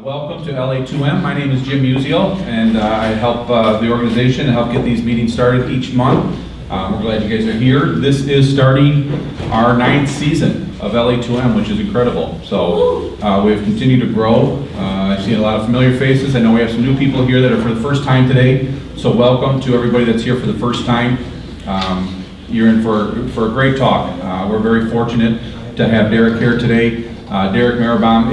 Welcome to LA2M. My name is Jim Musial, and I help the organization help get these meetings started each month. We're glad you guys are here. This is starting our 9th season of LA2M, which is incredible. So we've continued to grow. I've seen a lot of familiar faces. I know we have some new people here that are for the first time today. So welcome to everybody that's here for the first time. You're in for a great talk. We're very fortunate to have Derek here today. Derek Mehraban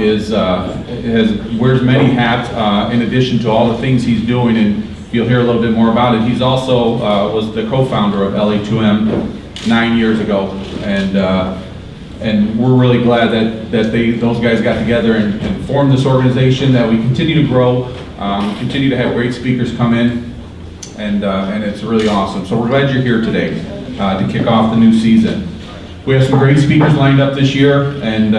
wears many hats in addition to all the things he's doing, and you'll hear a little bit more about it. He's also was the co-founder of LA2M 9 years ago, and we're really glad that those guys got together and formed this organization, that we continue to grow, continue to have great speakers come in, and it's really awesome. So we're glad you're here today to kick off the new season. We have some great speakers lined up this year, and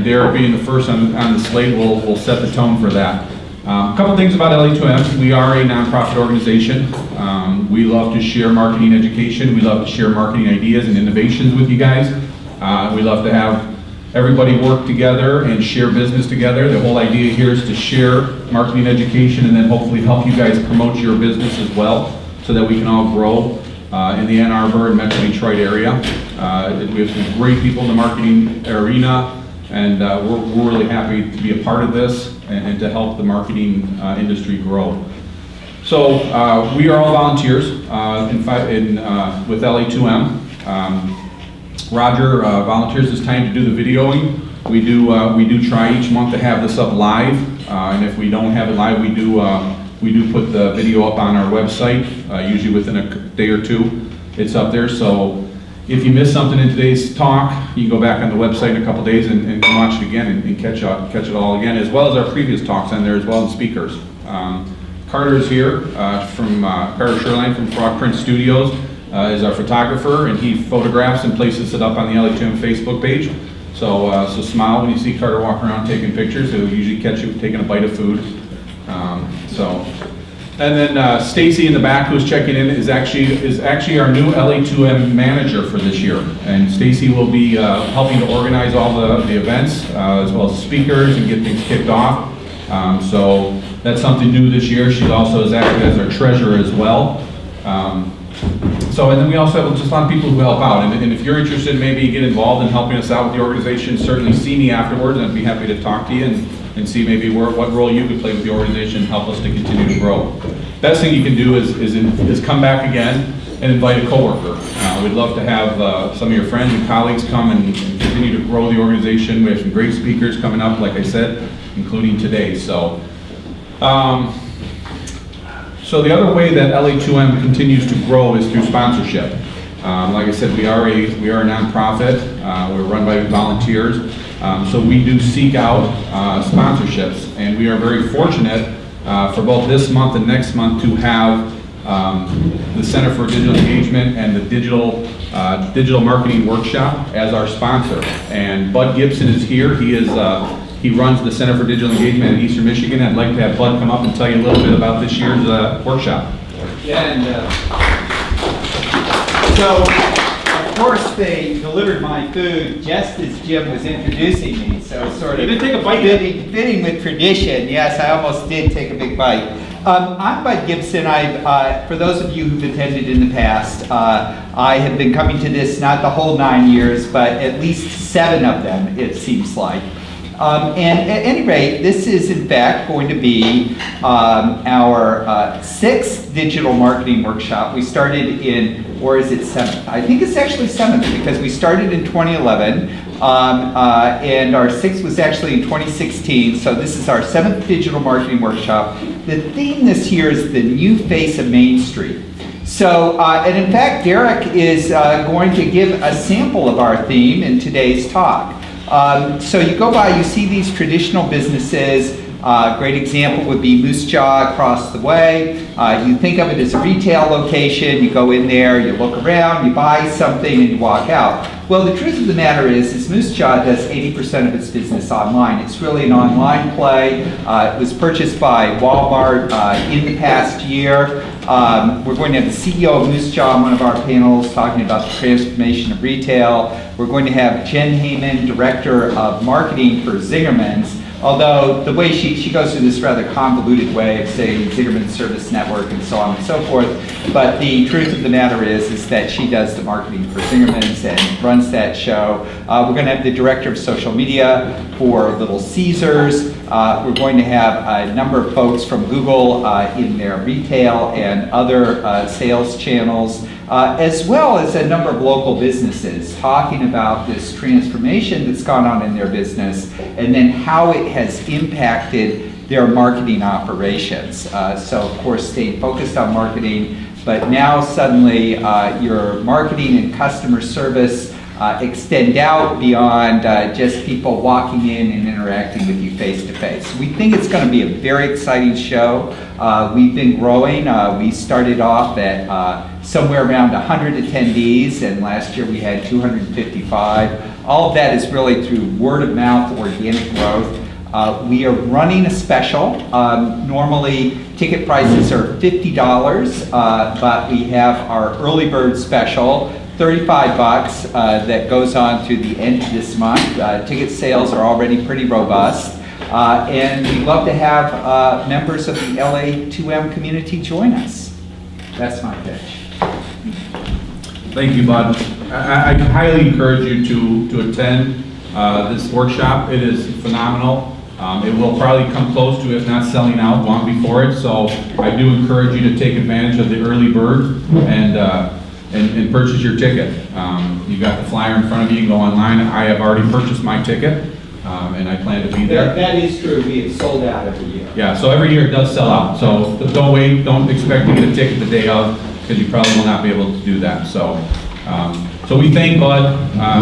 Derek being the first on the slate will set the tone for that. A couple things about LA2M. We are a nonprofit organization. We love to share marketing education. We love to share marketing ideas and innovations with you guys. We love to have everybody work together and share business together. The whole idea here is to share marketing education and then hopefully help you guys promote your business as well, so that we can all grow in the Ann Arbor and Metro Detroit area. We have some great people in the marketing arena, and we're really happy to be a part of this and to help the marketing industry grow. So we are all volunteers with LA2M. Roger volunteers this time to do the videoing. We do try each month to have this up live, and if we don't have it live, we do put the video up on our website, usually within a day or two. It's up there, so if you missed something in today's talk, you can go back on the website in a couple days and watch it again and catch it all again, as well as our previous talks on there as well, and speakers. Carter is here from Carter Sherline from Frog Print Studios, is our photographer, and he photographs and places it up on the LA2M Facebook page. So smile when you see Carter walking around taking pictures. He'll usually catch you taking a bite of food. And then Stacy in the back, who's checking in, is actually our new LA2M manager for this year. And Stacy will be helping to organize all the events, as well as speakers, and get things kicked off. So that's something new this year. She also is acting as our treasurer as well. And then we also have just a lot of people who help out. And if you're interested, maybe get involved in helping us out with the organization, certainly see me afterwards, and I'd be happy to talk to you and see maybe what role you could play with the organization and help us to continue to grow. Best thing you can do is come back again and invite a coworker. We'd love to have some of your friends and colleagues come and continue to grow the organization. We have some great speakers coming up, like I said, including today. So the other way that LA2M continues to grow is through sponsorship. Like I said, we are a nonprofit. We're run by volunteers. So we do seek out sponsorships, and we are very fortunate for both this month and next month to have the Center for Digital Engagement and the Digital Marketing Workshop as our sponsor. And Bud Gibson is here. He runs the Center for Digital Engagement in Eastern Michigan. I'd like to have Bud come up and tell you a little bit about this year's workshop. Yeah, and so of course they delivered my food just as Jim was introducing me, so sort of fitting with tradition. Yes, I almost did take a big bite. I'm Bud Gibson. For those of you who've attended in the past, I have been coming to this not the whole 9 years, but at least 7 of them, it seems like. And at any rate, this is in fact going to be our 6th digital marketing workshop. We started or is it 7th? I think it's actually 7th, because we started in 2011, and our 6th was actually in 2016, so this is our 7th digital marketing workshop. The theme this year is the new face of Main Street. So, and in fact, Derek is going to give a sample of our theme in today's talk. So you go by, you see these traditional businesses. Great example would be Moose Jaw across the way. You think of it as a retail location. You go in there, you look around, you buy something, and you walk out. Well, the truth of the matter is Moose Jaw does 80% of its business online. It's really an online play. It was purchased by Walmart in the past year. We're going to have the CEO of Moose Jaw on one of our panels talking about the transformation of retail. We're going to have Jen Heyman, Director of Marketing for Zingerman's, Although the way she goes through this rather convoluted way of saying Zingerman Service Network and so on and so forth, but the truth of the matter is that she does the marketing for Zingerman's and runs that show. We're going to have the director of social media for Little Caesars. We're going to have a number of folks from Google in their retail and other sales channels, as well as a number of local businesses talking about this transformation that's gone on in their business and then how it has impacted their marketing operations. So of course staying focused on marketing, but now suddenly your marketing and customer service extend out beyond just people walking in and interacting with you face to face. We think it's going to be a very exciting show. We've been growing. We started off at somewhere around 100 attendees, and last year we had 255. All of that is really through word of mouth, organic growth. We are running a special. Normally ticket prices are $50, but we have our early bird special, $35 that goes on through the end of this month. Ticket sales are already pretty robust. And we'd love to have members of the LA2M community join us. That's my pitch. Thank you, Bud. I highly encourage you to attend this workshop. It is phenomenal. It will probably come close to, if not selling out, long before it. So I do encourage you to take advantage of the early bird and purchase your ticket. You got the flyer in front of you. You can go online. I have already purchased my ticket, and I plan to be there. That is true. We have sold out every year. Yeah, so every year it does sell out. So don't wait. Don't expect to get a ticket the day of, because you probably will not be able to do that. So, so we thank Bud.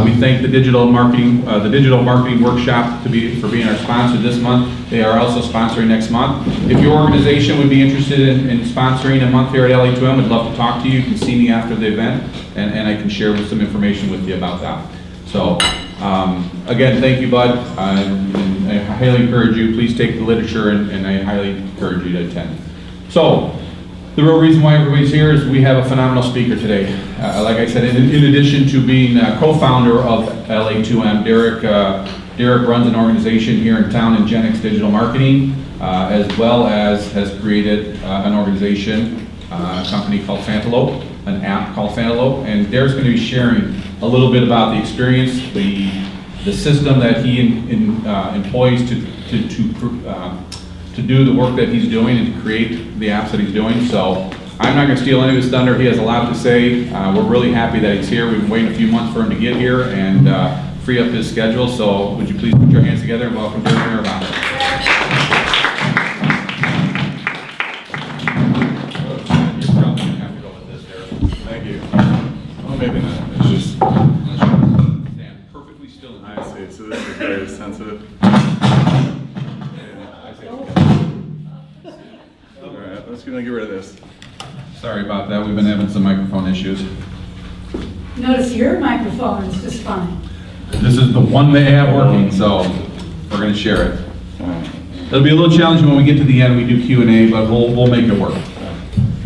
We thank the digital marketing workshop for being our sponsor this month. They are also sponsoring next month. If your organization would be interested in sponsoring a month here at LA2M, I'd love to talk to you. You can see me after the event, and I can share some information with you about that. So, again, thank you, Bud. And I highly encourage you. Please take the literature, and I highly encourage you to attend. So, the real reason why everybody's here is we have a phenomenal speaker today. Like I said, in addition to being co-founder of LA2M, Derek runs an organization here in town, Ingenex Digital Marketing, as well as has created an organization, a company called Fantelope, an app called Fantelope, and Derek's going to be sharing a little bit about the experience, the system that he employs to do the work that he's doing and to create the apps that he's doing. So I'm not going to steal any of his thunder. He has a lot to say. We're really happy that he's here. We've been waiting a few months for him to get here and free up his schedule. So would you please put your hands together and welcome Derek Mehraban. You're probably going to have to go with this, Derek. Thank you. Well, maybe not. It's just, Stand perfectly still. I see. So this is very sensitive. Alright, let's get rid of this. Sorry about that. We've been having some microphone issues. Notice your microphone is just fine. This is the one they have working, so we're going to share it. It'll be a little challenging when we get to the end. We do Q&A, but we'll make it work.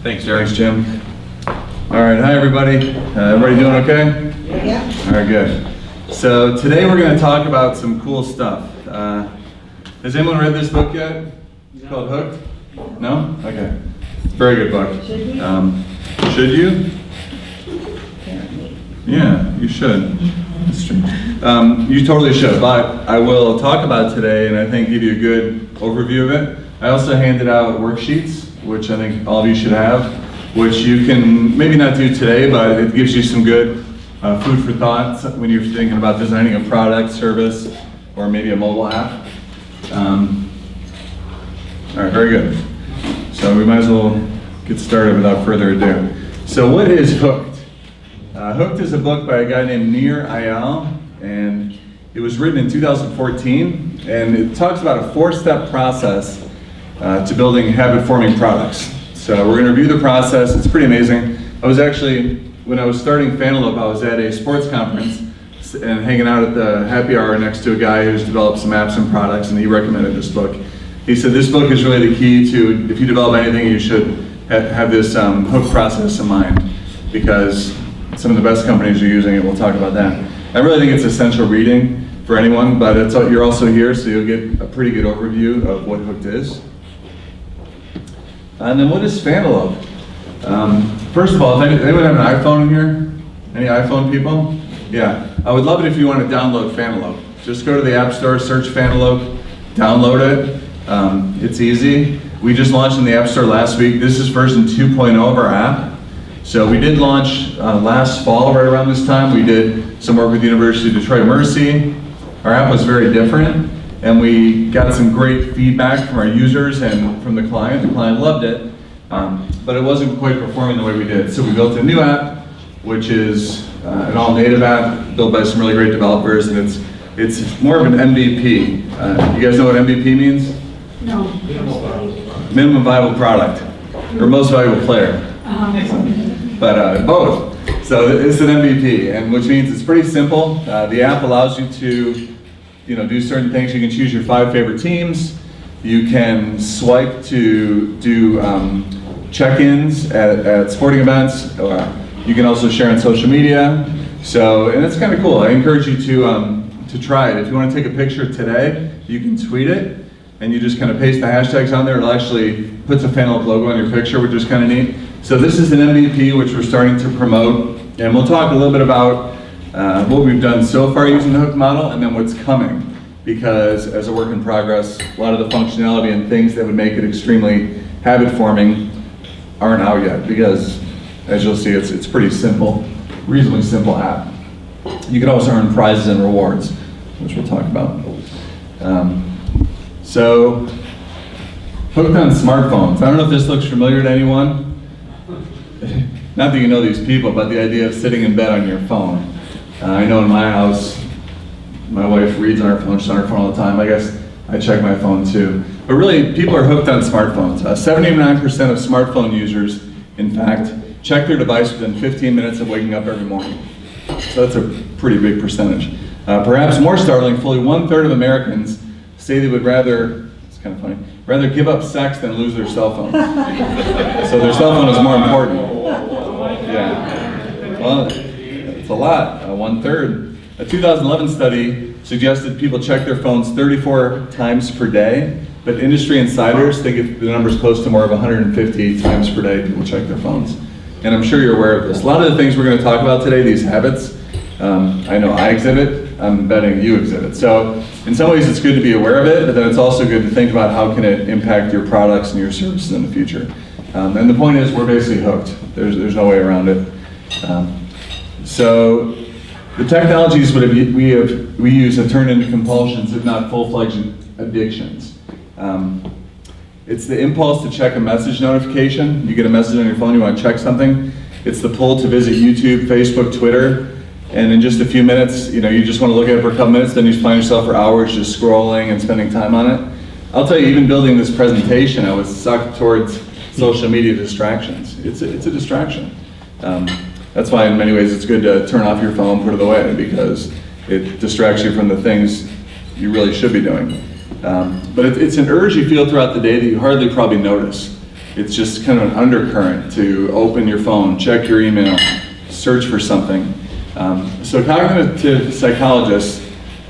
Thanks, Derek. Thanks, Jim. Alright, hi everybody. Everybody doing okay? Yeah. Alright, good. So today we're going to talk about some cool stuff. Has anyone read this book yet? It's called Hooked? No? Okay. Very good book. Should you? Yeah, you should. That's true. You totally should, but I will talk about today and I think give you a good overview of it. I also handed out worksheets, which I think all of you should have, which you can maybe not do today, but it gives you some good food for thought when you're thinking about designing a product, service, or maybe a mobile app. All right, very good. So we might as well get started without further ado. So what is Hooked? Hooked is a book by a guy named Nir Eyal, and it was written in 2014, and it talks about a 4-step process to building habit-forming products. So we're going to review the process. It's pretty amazing. I was actually, when I was starting Fantelope, I was at a sports conference and hanging out at the happy hour next to a guy who's developed some apps and products, and he recommended this book. He said this book is really the key to, if you develop anything, you should have this hook process in mind, because some of the best companies are using it. We'll talk about that. I really think it's essential reading for anyone, but you're also here, so you'll get a pretty good overview of what Hooked is. And then what is Fantelope? First of all, anyone have an iPhone in here? Any iPhone people? Yeah, I would love it if you want to download Fantelope. Just go to the App Store, search Fantelope, download it. It's easy. We just launched in the App Store last week. This is version 2.0 of our app. So we did launch last fall, right around this time. We did some work with the University of Detroit Mercy. Our app was very different, and we got some great feedback from our users and from the client. The client loved it, but it wasn't quite performing the way we did. So we built a new app, which is an all-native app built by some really great developers, and it's more of an MVP. You guys know what MVP means? No. Minimum viable product, or most valuable player. But both. So it's an MVP, and which means it's pretty simple. The app allows you to, do certain things. You can choose your 5 favorite teams. You can swipe to do check-ins at sporting events. You can also share on social media. So, and it's kind of cool. I encourage you to try it. If you want to take a picture today, you can tweet it, and you just kind of paste the hashtags on there. It'll actually puts a Fantelope logo on your picture, which is kind of neat. So this is an MVP, which we're starting to promote, and we'll talk a little bit about what we've done so far using the Hooked model, and then what's coming. Because as a work in progress, a lot of the functionality and things that would make it extremely habit-forming aren't out yet. Because as you'll see, it's pretty simple, reasonably simple app. You can also earn prizes and rewards, which we'll talk about. So, Hooked on smartphones. I don't know if this looks familiar to anyone. Not that you know these people, but the idea of sitting in bed on your phone. I know in my house, my wife reads on her phone, she's on her phone all the time. I guess I check my phone too. But really, people are hooked on smartphones. 79% of smartphone users, in fact, check their device within 15 minutes of waking up every morning. So that's a pretty big percentage. Perhaps more startling, fully 1/3 of Americans say they would rather, it's kind of funny, rather give up sex than lose their cell phone. So their cell phone is more important. Yeah. Well, it's a lot, 1/3. A 2011 study suggested people check their phones 34 times per day, but industry insiders think the number's close to more of 150 times per day people check their phones. And I'm sure you're aware of this. A lot of the things we're going to talk about today, these habits, I know I exhibit, I'm betting you exhibit. So in some ways it's good to be aware of it, but then it's also good to think about how can it impact your products and your services in the future. And the point is we're basically hooked. There's no way around it. So the technologies we use have turned into compulsions, if not full-fledged addictions. It's the impulse to check a message notification. You get a message on your phone, you want to check something. It's the pull to visit YouTube, Facebook, Twitter, and in just a few minutes, you just want to look at it for a couple minutes, then you find yourself for hours just scrolling and spending time on it. I'll tell you, even building this presentation, I was sucked towards social media distractions. It's a distraction. That's why in many ways it's good to turn off your phone, put it away, because it distracts you from the things you really should be doing. But it's an urge you feel throughout the day that you hardly probably notice. It's just kind of an undercurrent to open your phone, check your email, search for something. So cognitive psychologists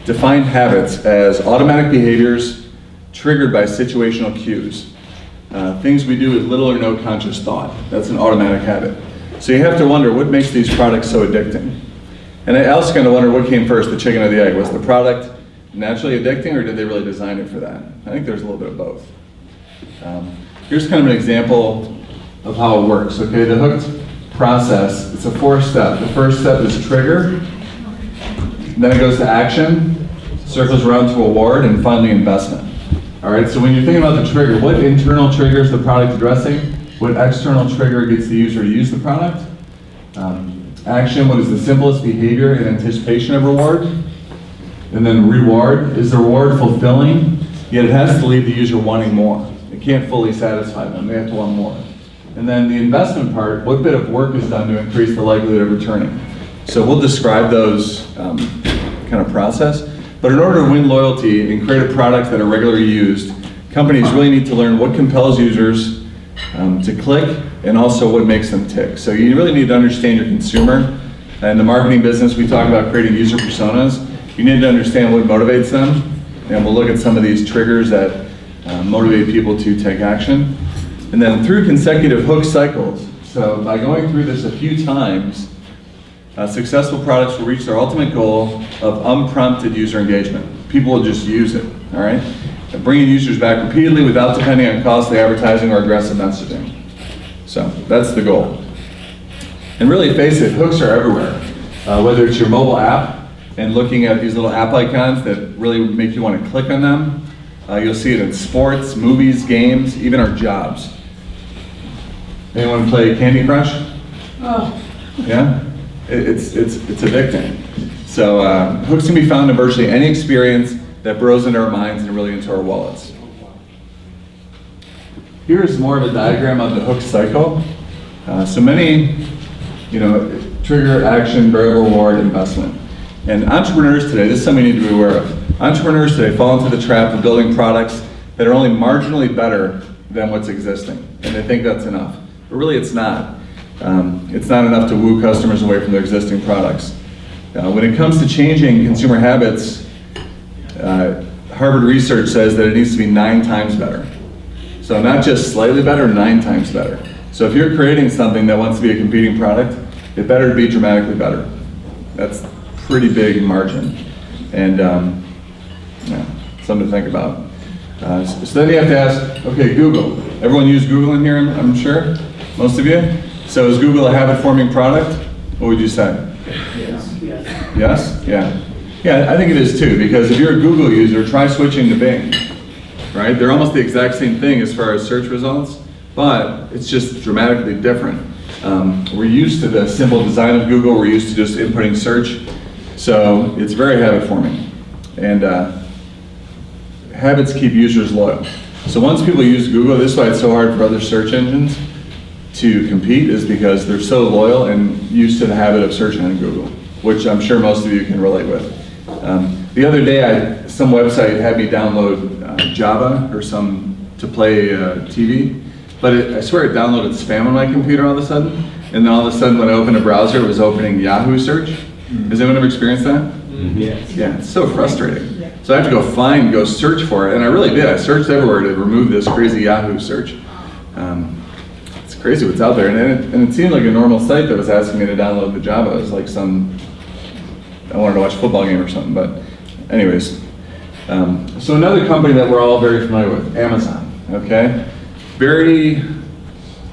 define habits as automatic behaviors triggered by situational cues. Things we do with little or no conscious thought. That's an automatic habit. So you have to wonder what makes these products so addicting. And I also kind of wonder what came first, the chicken or the egg. Was the product naturally addicting, or did they really design it for that? I think there's a little bit of both. Here's kind of an example of how it works. Okay, the Hooked process, it's a 4-step. The first step is trigger, then it goes to action, circles around to award, and finally investment. All right, so when you're thinking about the trigger, what internal trigger is the product addressing? What external trigger gets the user to use the product? Action, what is the simplest behavior in anticipation of reward? And then reward, is the reward fulfilling? Yet it has to leave the user wanting more. It can't fully satisfy them, they have to want more. And then the investment part, what bit of work is done to increase the likelihood of returning? So we'll describe those kind of process. But in order to win loyalty and create a product that are regularly used, companies really need to learn what compels users to click and also what makes them tick. So you really need to understand your consumer. In the marketing business, we talk about creating user personas. You need to understand what motivates them, and we'll look at some of these triggers that motivate people to take action. And then through consecutive hook cycles, so by going through this a few times, successful products will reach their ultimate goal of unprompted user engagement. People will just use it, all right? And bringing users back repeatedly without depending on costly advertising or aggressive messaging. So that's the goal. And really face it, hooks are everywhere. Whether it's your mobile app and looking at these little app icons that really make you want to click on them. You'll see it in sports, movies, games, even our jobs. Anyone play Candy Crush? Oh, Yeah? It's addicting. So hooks can be found in virtually any experience that burrows into our minds and really into our wallets. Here's more of a diagram of the hook cycle. So many, trigger, action, variable reward, investment. And entrepreneurs today, this is something you need to be aware of. Entrepreneurs today fall into the trap of building products that are only marginally better than what's existing. And they think that's enough. But really it's not. It's not enough to woo customers away from their existing products. When it comes to changing consumer habits, Harvard research says that it needs to be 9 times better. So not just slightly better, 9 times better. So if you're creating something that wants to be a competing product, it better be dramatically better. That's pretty big margin. And something to think about. So then you have to ask, okay, Google. Everyone use Google in here, I'm sure? Most of you? So is Google a habit-forming product? What would you say? yes. Yes? Yeah. Yeah, I think it is too, because if you're a Google user, try switching to Bing, right? They're almost the exact same thing as far as search results, but it's just dramatically different. We're used to the simple design of Google, we're used to just inputting search, so it's very habit-forming. And habits keep users loyal. So once people use Google, this is why it's so hard for other search engines to compete, is because they're so loyal and used to the habit of searching on Google, which I'm sure most of you can relate with. The other day, some website had me download Java or to play TV, but I swear it downloaded spam on my computer all of a sudden, and then all of a sudden when I opened a browser, it was opening Yahoo search. Has anyone ever experienced that? Yes. Yeah, it's so frustrating. So I have to go search for it, and I really did. I searched everywhere to remove this crazy Yahoo search. It's crazy what's out there, and it seemed like a normal site that was asking me to download the Java. It was like I wanted to watch a football game or something, but anyways. So another company that we're all very familiar with, Amazon, okay? Very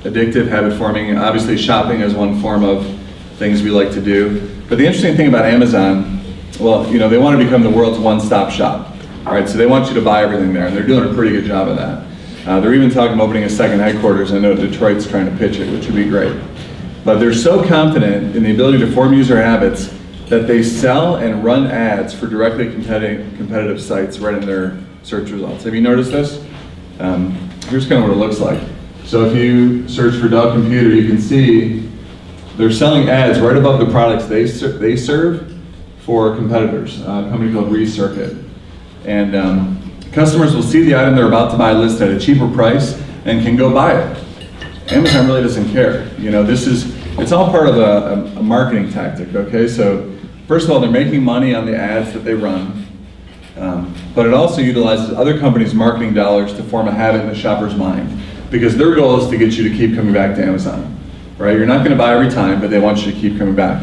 addictive, habit-forming. Obviously shopping is one form of things we like to do. But the interesting thing about Amazon, well, they want to become the world's one-stop shop, right? So they want you to buy everything there, and they're doing a pretty good job of that. They're even talking about opening a second headquarters. I know Detroit's trying to pitch it, which would be great. But they're so confident in the ability to form user habits that they sell and run ads for directly competitive sites right in their search results. Have you noticed this? Here's kind of what it looks like. So if you search for Dell Computer, you can see they're selling ads right above the products they serve for competitors, a company called Recircuit. And customers will see the item they're about to buy listed at a cheaper price and can go buy it. Amazon really doesn't care. It's all part of a marketing tactic, okay? So first of all, they're making money on the ads that they run, but it also utilizes other companies' marketing dollars to form a habit in the shopper's mind, because their goal is to get you to keep coming back to Amazon, right? You're not gonna buy every time, but they want you to keep coming back.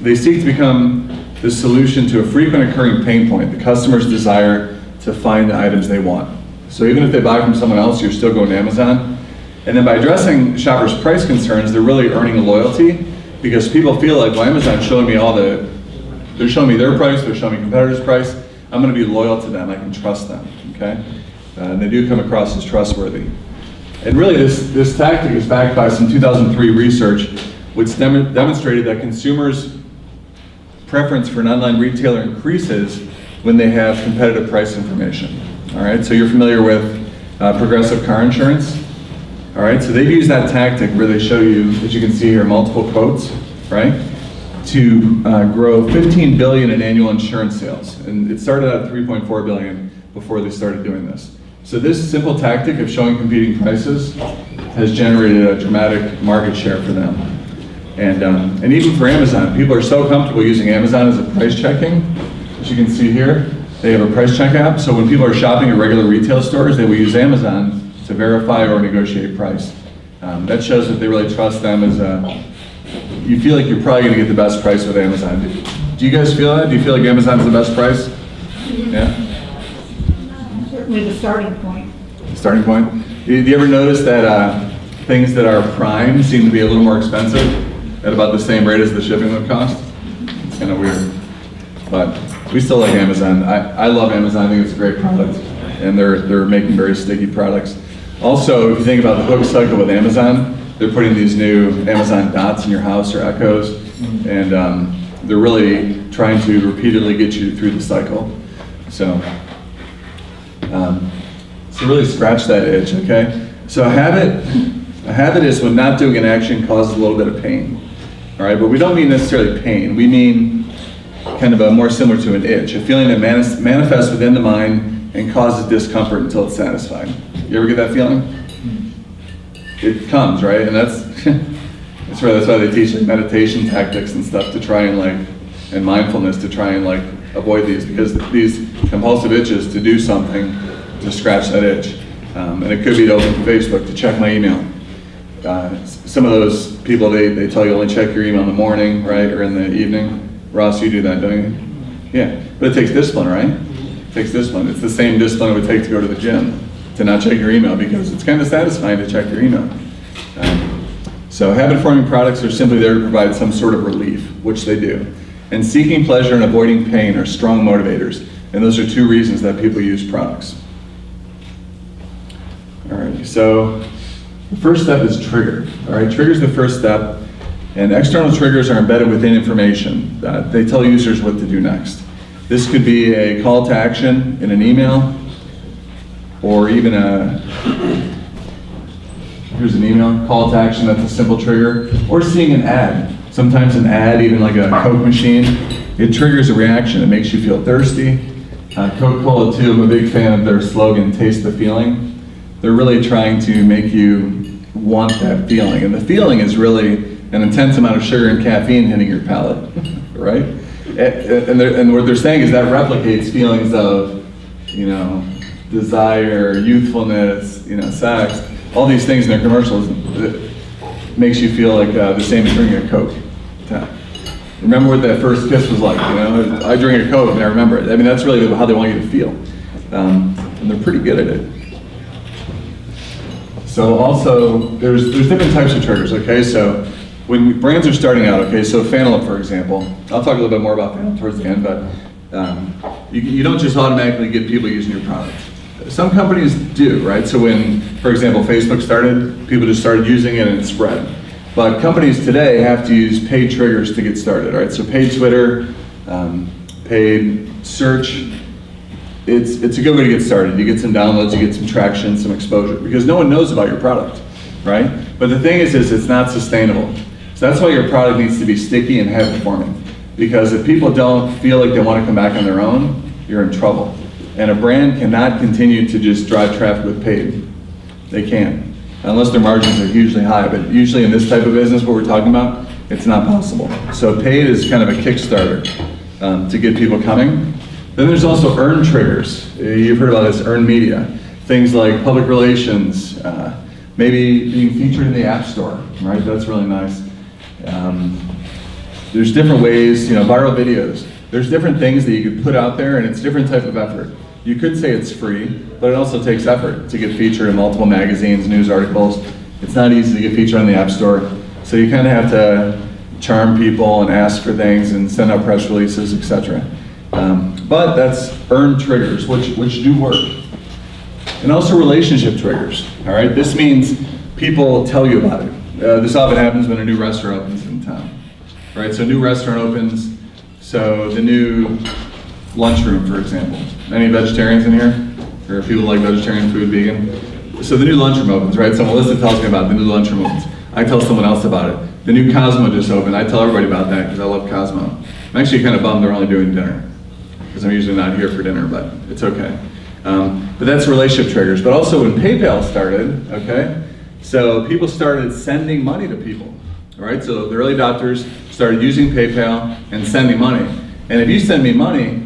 They seek to become the solution to a frequent occurring pain point, the customer's desire to find the items they want. So even if they buy from someone else, you're still going to Amazon. And then by addressing shoppers' price concerns, they're really earning a loyalty, because people feel like, well, Amazon's showing me they're showing me their price, they're showing me competitors' price, I'm gonna be loyal to them, I can trust them, okay? And they do come across as trustworthy. And really this tactic is backed by some 2003 research, which demonstrated that consumers' preference for an online retailer increases when they have competitive price information, all right? So you're familiar with Progressive Car Insurance? All right, so they've used that tactic where they show you, as you can see here, multiple quotes, right? To grow $15 billion in annual insurance sales. And it started at $3.4 billion before they started doing this. So this simple tactic of showing competing prices has generated a dramatic market share for them. And even for Amazon, people are so comfortable using Amazon as a price checking as you can see here, they have a price check app. So when people are shopping at regular retail stores, they will use Amazon to verify or negotiate price. That shows that they really trust them as you feel like you're probably going to get the best price with Amazon. Do you guys feel that? Do you feel like Amazon's the best price? Yeah? Certainly the starting point. Starting point. Do you ever notice that things that are prime seem to be a little more expensive at about the same rate as the shipping would cost? It's kind of weird. But we still like Amazon. I love Amazon. I think it's a great product. And they're making very sticky products. Also, if you think about the hook cycle with Amazon, they're putting these new Amazon dots in your house or echoes. And they're really trying to repeatedly get you through the cycle. So really scratch that itch, okay? So a habit is when not doing an action causes a little bit of pain, all right? But we don't mean necessarily pain. We mean kind of a more similar to an itch, a feeling that manifests within the mind and causes discomfort until it's satisfied. You ever get that feeling? It comes, right? And that's why they teach like meditation tactics and stuff to try and and mindfulness to try and avoid these, because these compulsive itches to do something to scratch that itch. And it could be to open Facebook, to check my email. Some of those people, they tell you only check your email in the morning, right, or in the evening. Ross, you do that, don't you? Yeah, but it takes discipline, right? It takes discipline. It's the same discipline it would take to go to the gym, to not check your email, because it's kind of satisfying to check your email. So habit-forming products are simply there to provide some sort of relief, which they do. And seeking pleasure and avoiding pain are strong motivators. And those are two reasons that people use products. All right, so the first step is trigger. All right, trigger is the first step, and external triggers are embedded within information. They tell users what to do next. This could be a call to action in an email, or even here's an email, call to action, that's a simple trigger, or seeing an ad. Sometimes an ad, even like a Coke machine, it triggers a reaction. It makes you feel thirsty. Coca-Cola too, I'm a big fan of their slogan, taste the feeling. They're really trying to make you want that feeling. And the feeling is really an intense amount of sugar and caffeine hitting your palate, right? And what they're saying is that replicates feelings of, desire, youthfulness, sex, all these things in their commercials. It makes you feel like the same as drinking a Coke. Remember what that first kiss was like, I drink a Coke and I remember it. I mean, that's really how they want you to feel. And they're pretty good at it. So also, there's different types of triggers, okay? So when brands are starting out, okay, so Fantelope, for example, I'll talk a little bit more about Fantelope towards the end, but you don't just automatically get people using your product. Some companies do, right? So when, for example, Facebook started, people just started using it and it spread. But companies today have to use paid triggers to get started, right? So paid Twitter, paid search, it's a good way to get started. You get some downloads, you get some traction, some exposure, because no one knows about your product, right? But the thing is it's not sustainable. So that's why your product needs to be sticky and habit-forming. Because if people don't feel like they want to come back on their own, you're in trouble. And a brand cannot continue to just drive traffic with paid. They can't, unless their margins are hugely high. But usually in this type of business, what we're talking about, it's not possible. So paid is kind of a Kickstarter to get people coming. Then there's also earned triggers. You've heard about this, earned media. Things like public relations, maybe being featured in the App Store, right? That's really nice. There's different ways, viral videos. There's different things that you could put out there, and it's different type of effort. You could say it's free, but it also takes effort to get featured in multiple magazines, news articles. It's not easy to get featured on the App Store, so you kind of have to charm people and ask for things and send out press releases, etc. But that's earned triggers, which do work. And also relationship triggers, all right? This means people tell you about it. This often happens when a new restaurant opens in town, right? So a new restaurant opens, so the new lunchroom, for example. Any vegetarians in here? Or people like vegetarian food, vegan? So the new lunchroom opens, right? So Melissa tells me about the new lunchroom opens. I tell someone else about it. The new Cosmo just opened. I tell everybody about that because I love Cosmo. I'm actually kind of bummed they're only doing dinner, because I'm usually not here for dinner, but it's okay. But that's relationship triggers. But also when PayPal started, okay, so people started sending money to people, all right? So the early adopters started using PayPal and sending money. And if you send me money,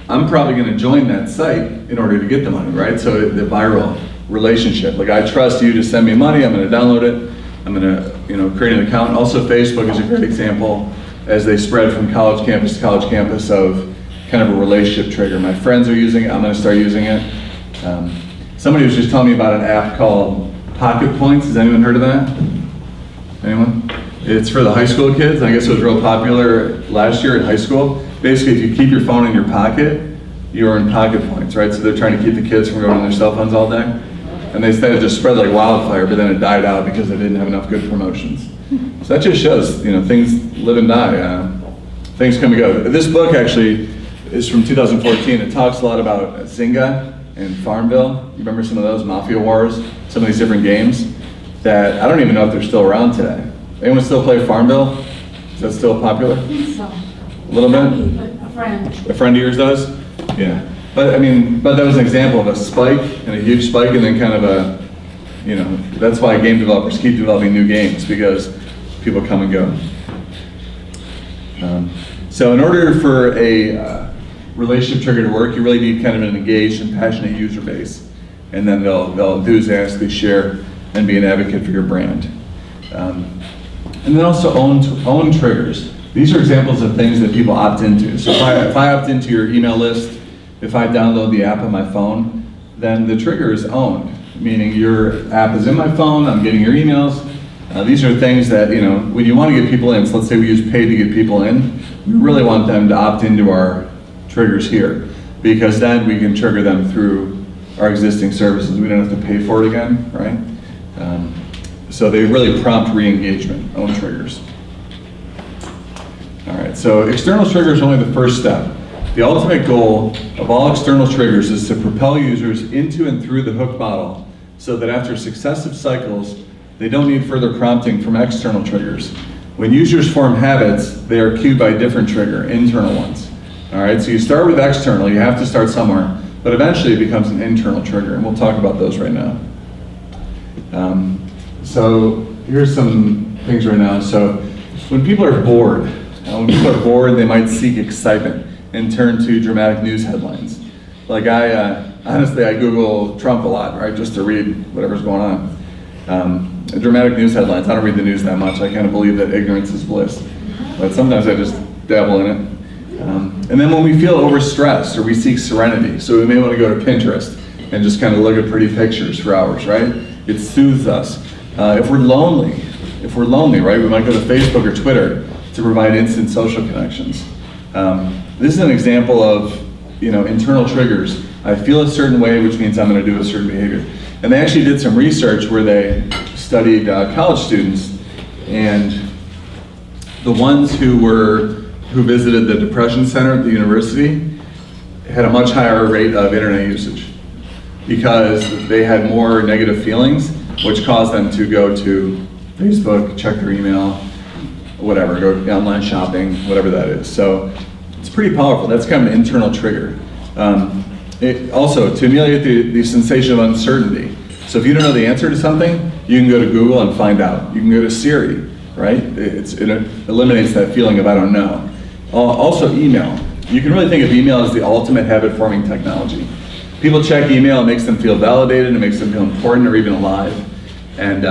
I'm probably going to join that site in order to get the money, right? So the viral relationship, like I trust you to send me money, I'm going to download it, I'm going to create an account. Also, Facebook is a great example as they spread from college campus to college campus of kind of a relationship trigger. My friends are using it, I'm going to start using it. Somebody was just telling me about an app called Pocket Points. Has anyone heard of that? Anyone? It's for the high school kids. I guess it was real popular last year in high school. Basically, if you keep your phone in your pocket, you earn pocket points, right? So they're trying to keep the kids from going on their cell phones all day. And they said it just spread like wildfire, but then it died out because they didn't have enough good promotions. So that just shows, things live and die. Things come and go. This book actually is from 2014. It talks a lot about Zynga and Farmville. You remember some of those Mafia Wars, some of these different games that I don't even know if they're still around today. Anyone still play Farmville? Is that still popular? I think so. A little bit? Not me, but a friend. A friend of yours does? Yeah. But that was an example of a spike and a huge spike and then kind of a, that's why game developers keep developing new games because people come and go. So in order for a relationship trigger to work, you really need kind of an engaged and passionate user base. And then they'll enthusiastically share and be an advocate for your brand. And then also own triggers. These are examples of things that people opt into. So if I opt into your email list, if I download the app on my phone, then the trigger is owned, meaning your app is in my phone, I'm getting your emails. These are things that, when you want to get people in, so let's say we use paid to get people in, we really want them to opt into our triggers here, because then we can trigger them through our existing services. We don't have to pay for it again, right? So they really prompt re-engagement, own triggers. All right, so external triggers are only the first step. The ultimate goal of all external triggers is to propel users into and through the hook model so that after successive cycles, they don't need further prompting from external triggers. When users form habits, they are cued by a different trigger, internal ones. All right, so you start with external, you have to start somewhere, but eventually it becomes an internal trigger, and we'll talk about those right now. So here's some things right now. So when people are bored, they might seek excitement and turn to dramatic news headlines. Like honestly, I Google Trump a lot, right, just to read whatever's going on. Dramatic news headlines, I don't read the news that much. I kind of believe that ignorance is bliss. But sometimes I just dabble in it. And then when we feel overstressed or we seek serenity, so we may want to go to Pinterest and just kind of look at pretty pictures for hours, right? It soothes us. If we're lonely, right, we might go to Facebook or Twitter to provide instant social connections. This is an example of, internal triggers. I feel a certain way, which means I'm going to do a certain behavior. And they actually did some research where they studied college students, and the ones who visited the depression center at the university had a much higher rate of internet usage because they had more negative feelings, which caused them to go to Facebook, check their email, whatever, go online shopping, whatever that is. So it's pretty powerful. That's kind of an internal trigger. Also, to ameliorate the sensation of uncertainty. So if you don't know the answer to something, you can go to Google and find out. You can go to Siri, right? It eliminates that feeling of I don't know. Also email. You can really think of email as the ultimate habit-forming technology. People check email, it makes them feel validated, it makes them feel important or even alive. And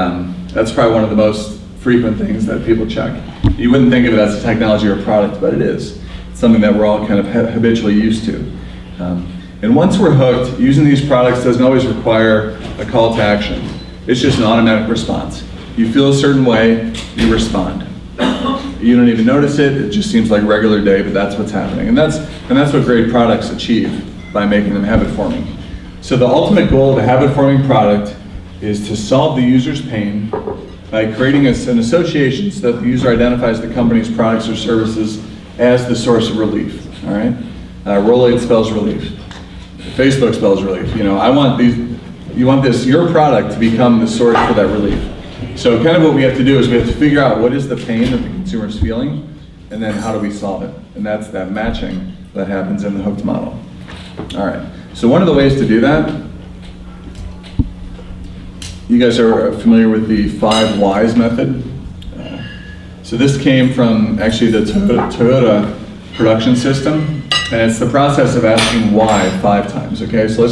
that's probably one of the most frequent things that people check. You wouldn't think of it as a technology or a product, but it is. It's something that we're all kind of habitually used to. And once we're hooked, using these products doesn't always require a call to action. It's just an automatic response. You feel a certain way, you respond. You don't even notice it, it just seems like regular day, but that's what's happening. And that's what great products achieve by making them habit-forming. So the ultimate goal of a habit-forming product is to solve the user's pain by creating an association so that the user identifies the company's products or services as the source of relief, all right? Rolade spells relief. Facebook spells relief. You want your product to become the source for that relief. So kind of what we have to do is we have to figure out what is the pain that the consumer is feeling, and then how do we solve it? And that's that matching that happens in the hooked model. All right, so one of the ways to do that, you guys are familiar with the 5 whys method. So this came from actually the Toyota production system. And it's the process of asking why 5 times, okay? So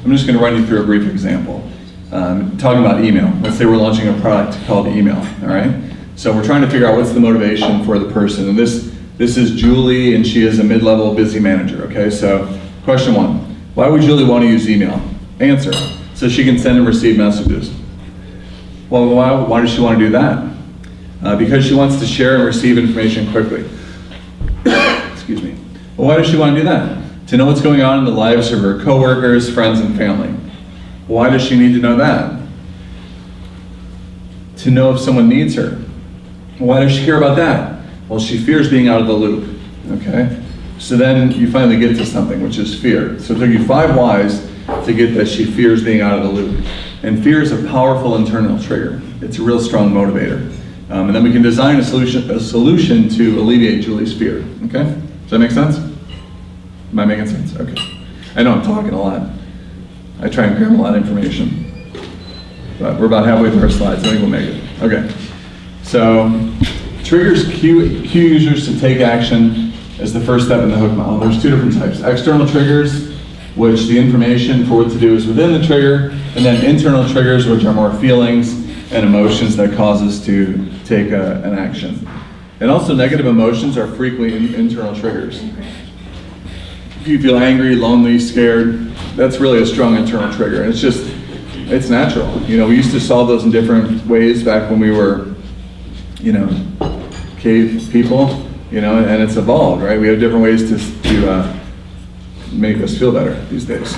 I'm just gonna run you through a brief example. Talking about email. Let's say we're launching a product called email, all right? So we're trying to figure out what's the motivation for the person. And this is Julie, and she is a mid-level busy manager, okay? So question 1, why would Julie want to use email? Answer, so she can send and receive messages. Well, why does she want to do that? Because she wants to share and receive information quickly. Excuse me. Well, why does she want to do that? To know what's going on in the lives of her coworkers, friends, and family. Why does she need to know that? To know if someone needs her. Why does she care about that? Well, she fears being out of the loop, okay? So then you finally get to something, which is fear. So it took you 5 whys to get that she fears being out of the loop. And fear is a powerful internal trigger. It's a real strong motivator. And then we can design a solution to alleviate Julie's fear, okay? Does that make sense? Am I making sense? Okay. I know I'm talking a lot. I try and cram a lot of information. But we're about halfway through our slides. I think we'll make it. Okay. So, triggers cue users to take action as the first step in the hook model. There's 2 different types. External triggers, which the information for what to do is within the trigger, and then internal triggers, which are more feelings and emotions that cause us to take an action. And also negative emotions are frequently internal triggers. If you feel angry, lonely, scared, that's really a strong internal trigger. And it's natural. You know, we used to solve those in different ways back when we were, you know, cave people, you know, and it's evolved, right? We have different ways to make us feel better these days.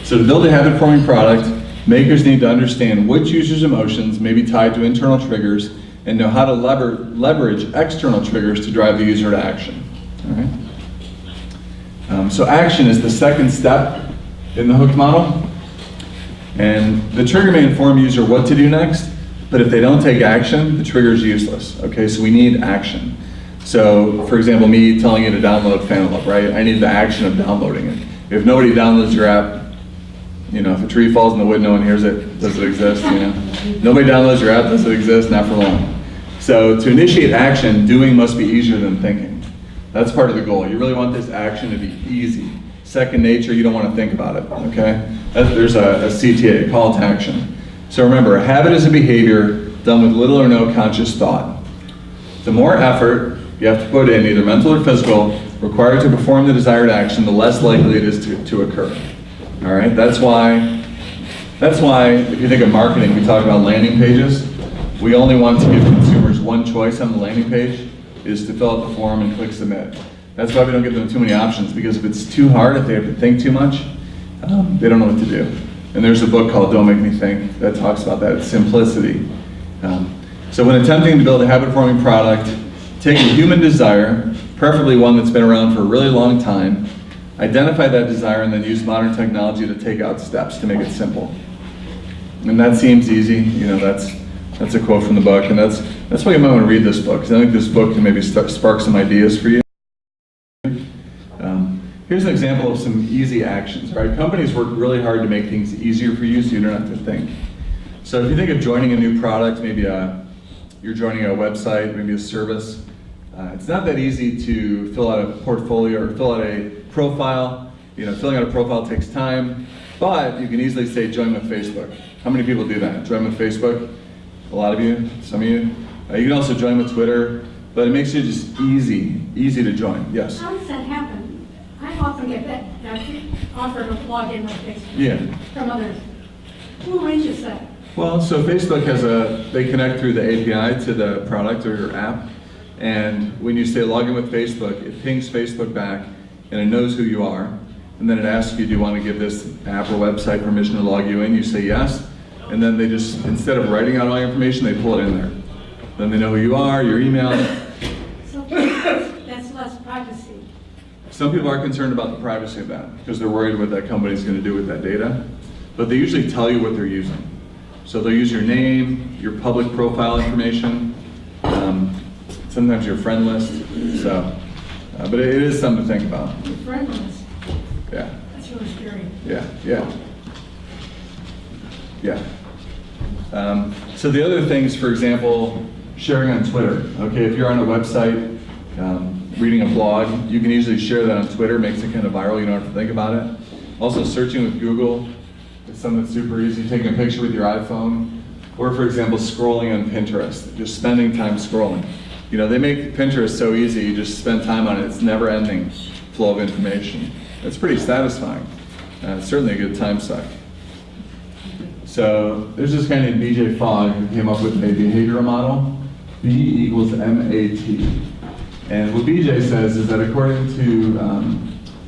So to build a habit-forming product, makers need to understand which users' emotions may be tied to internal triggers and know how to leverage external triggers to drive the user to action. All right? So action is the second step in the hook model. And the trigger may inform user what to do next, but if they don't take action, the trigger is useless. Okay, so we need action. So, for example, me telling you to download Fantelope, right? I need the action of downloading it. If nobody downloads your app, you know, if a tree falls in the wood, no one hears it, does it exist, you know? Nobody downloads your app, does it exist? Not for long. So to initiate action, doing must be easier than thinking. That's part of the goal. You really want this action to be easy. Second nature, you don't want to think about it, okay? There's a CTA, call to action. So remember, a habit is a behavior done with little or no conscious thought. The more effort you have to put in, either mental or physical, required to perform the desired action, the less likely it is to occur. All right, that's why if you think of marketing, we talk about landing pages. We only want to give consumers one choice on the landing page, is to fill out the form and click submit. That's why we don't give them too many options, because if it's too hard, if they have to think too much, they don't know what to do. And there's a book called Don't Make Me Think that talks about that, it's simplicity. So when attempting to build a habit-forming product, take a human desire, preferably one that's been around for a really long time, identify that desire, and then use modern technology to take out steps to make it simple. And that seems easy, you know, that's a quote from the book, and that's why you might want to read this book, because I think this book can maybe spark some ideas for you. Here's an example of some easy actions, right? Companies work really hard to make things easier for you so you don't have to think. So if you think of joining a new product, maybe you're joining a website, maybe a service, it's not that easy to fill out a portfolio or fill out a profile. You know, filling out a profile takes time, but you can easily say join with Facebook. How many people do that? Join with Facebook? A lot of you, some of you. You can also join with Twitter, but it makes it just easy to join. Yes? How does that happen? I often get that offer to log in with Facebook Yeah. from others. Who arranges that? Well, so Facebook they connect through the API to the product or your app, and when you say log in with Facebook, it pings Facebook back, and it knows who you are, and then it asks you, do you want to give this app or website permission to log you in? You say yes, and then they just, instead of writing out all your information, they pull it in there. Then they know who you are, your email. So that's less privacy. Some people are concerned about the privacy of that because they're worried what that company's going to do with that data, but they usually tell you what they're using. So they'll use your name, your public profile information, sometimes your friend list. So, but it is something to think about. Your friend list. Yeah. That's really scary. Yeah. So the other things, for example, sharing on Twitter. Okay, if you're on a website, reading a blog. You can easily share that on Twitter, makes it kind of viral, you don't have to think about it. Also searching with Google is something super easy, taking a picture with your iPhone, or for example, scrolling on Pinterest, just spending time scrolling. You know, they make Pinterest so easy, you just spend time on it, it's never ending flow of information. It's pretty satisfying. It's certainly a good time suck. So there's this guy named BJ Fogg who came up with a behavioral model, B equals MAT. And what BJ says is that according to,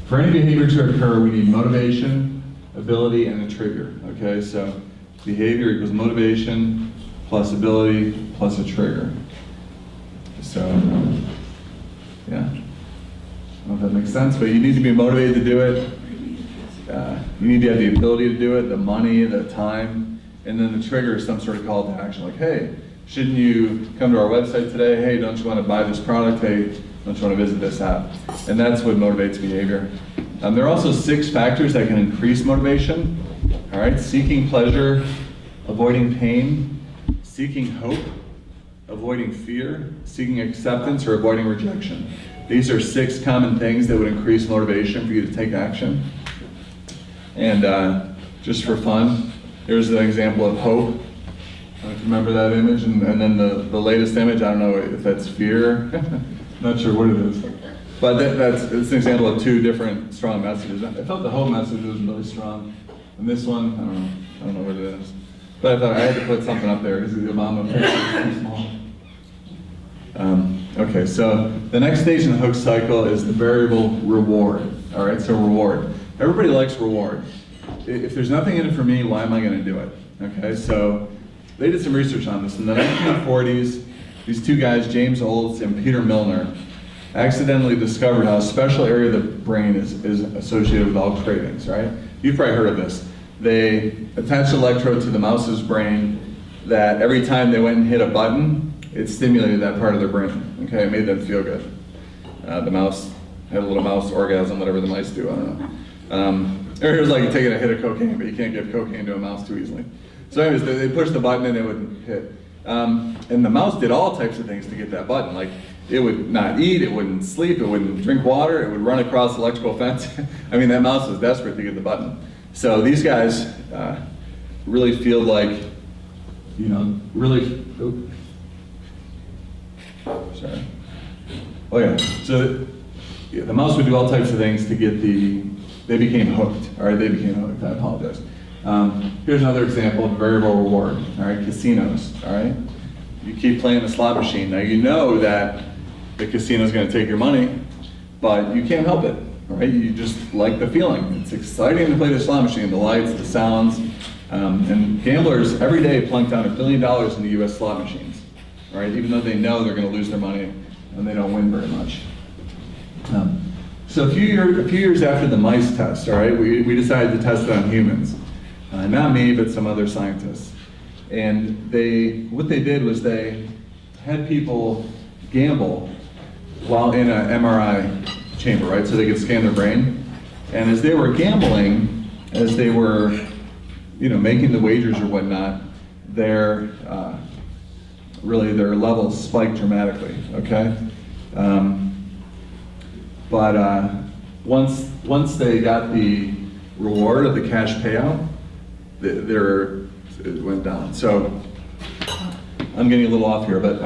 for any behavior to occur, we need motivation, ability, and a trigger. Okay, so behavior equals motivation plus ability plus a trigger. So, yeah. I don't know if that makes sense, but you need to be motivated to do it. You need to have the ability to do it, the money, the time, and then the trigger is some sort of call to action, like, hey, shouldn't you come to our website today? Hey, don't you want to buy this product? Hey, don't you want to visit this app? And that's what motivates behavior. There are also 6 factors that can increase motivation. All right, seeking pleasure, avoiding pain, seeking hope, avoiding fear, seeking acceptance, or avoiding rejection. These are 6 common things that would increase motivation for you to take action. And just for fun, here's an example of hope. I don't know if you remember that image, and then the latest image, I don't know if that's fear. Not sure what it is. But it's an example of 2 different strong messages. I felt the hope message was really strong. And this one, I don't know what it is. But I thought I had to put something up there because the Obama picture is too small. Okay, so the next stage in the hook cycle is the variable reward. All right, so reward. Everybody likes reward. If there's nothing in it for me, why am I going to do it? Okay, so they did some research on this. In the 1940s, these 2 guys, James Olds and Peter Milner, accidentally discovered how a special area of the brain is associated with all cravings, right? You've probably heard of this. They attached an electrode to the mouse's brain that every time they went and hit a button, it stimulated that part of their brain. Okay, it made them feel good. The mouse had a little mouse orgasm, whatever the mice do, I don't know. It was like taking a hit of cocaine, but you can't give cocaine to a mouse too easily. So anyways, they pushed the button and it would hit. And the mouse did all types of things to get that button. Like, it would not eat, it wouldn't sleep, it wouldn't drink water, it would run across the electrical fence. I mean, that mouse was desperate to get the button. So these guys really feel like, you know, really, sorry. Oh yeah, so the mouse would do all types of things to get they became hooked, all right, they became hooked, I apologize. Here's another example of variable reward, all right, casinos, all right? You keep playing the slot machine. Now you know that the casino's gonna take your money, but you can't help it, all right? You just like the feeling. It's exciting to play the slot machine, the lights, the sounds, and gamblers every day plunk down $1 billion in the US slot machines, all right? Even though they know they're gonna lose their money and they don't win very much. So a few years after the mice test, all right, we decided to test it on humans. Not me, but some other scientists. And what they did was they had people gamble while in an MRI chamber, right? So they could scan their brain. And as they were gambling, as they were, you know, making the wagers or whatnot, their levels spiked dramatically, okay? But once they got the reward of the cash payout, it went down. So I'm getting a little off here, but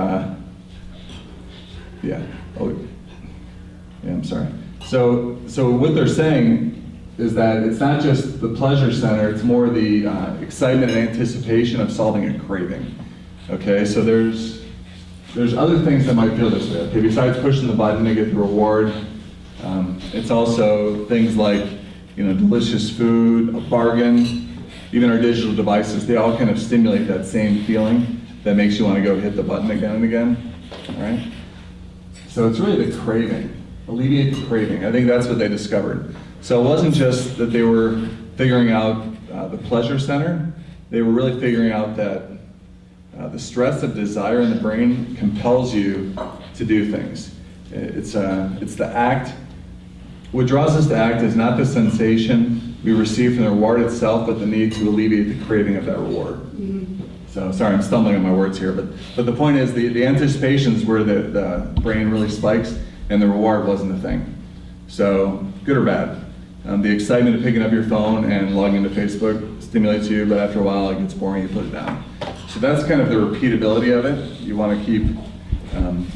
yeah. Oh, yeah. I'm sorry. So what they're saying is that it's not just the pleasure center; it's more the excitement and anticipation of solving a craving. Okay. So there's other things that might feel this way. Okay. Besides pushing the button to get the reward, it's also things like, you know, delicious food, a bargain. Even our digital devices, they all kind of stimulate that same feeling that makes you want to go hit the button again and again, all right? So it's really the craving, alleviate the craving. I think that's what they discovered. So it wasn't just that they were figuring out the pleasure center, they were really figuring out that the stress of desire in the brain compels you to do things. It's the act. What draws us to act is not the sensation we receive from the reward itself, but the need to alleviate the craving of that reward. Mm-hmm. So, sorry, I'm stumbling on my words here, but the point is the anticipation is where the brain really spikes, and the reward wasn't a thing. So, good or bad? The excitement of picking up your phone and logging into Facebook stimulates you, but after a while it gets boring, you put it down. So that's kind of the repeatability of it. You want to keep